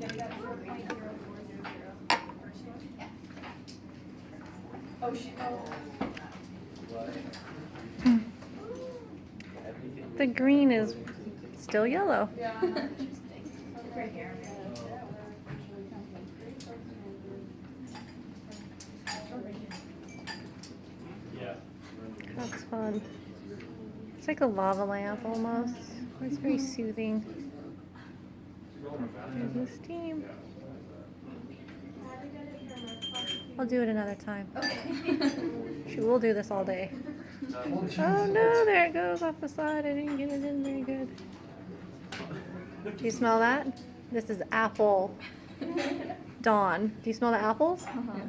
Yeah, you got 4.0400. First one? Yeah. Oh, shit. Oh. The green is still yellow. Yeah. Interesting. Right here. That's fun. It's like a lava lamp almost. It's very soothing. There's the steam. I'll do it another time. Okay. We'll do this all day. Oh no, there it goes off the side. I didn't get it in very good. Do you smell that? This is apple. Dawn. Do you smell the apples? Uh-huh.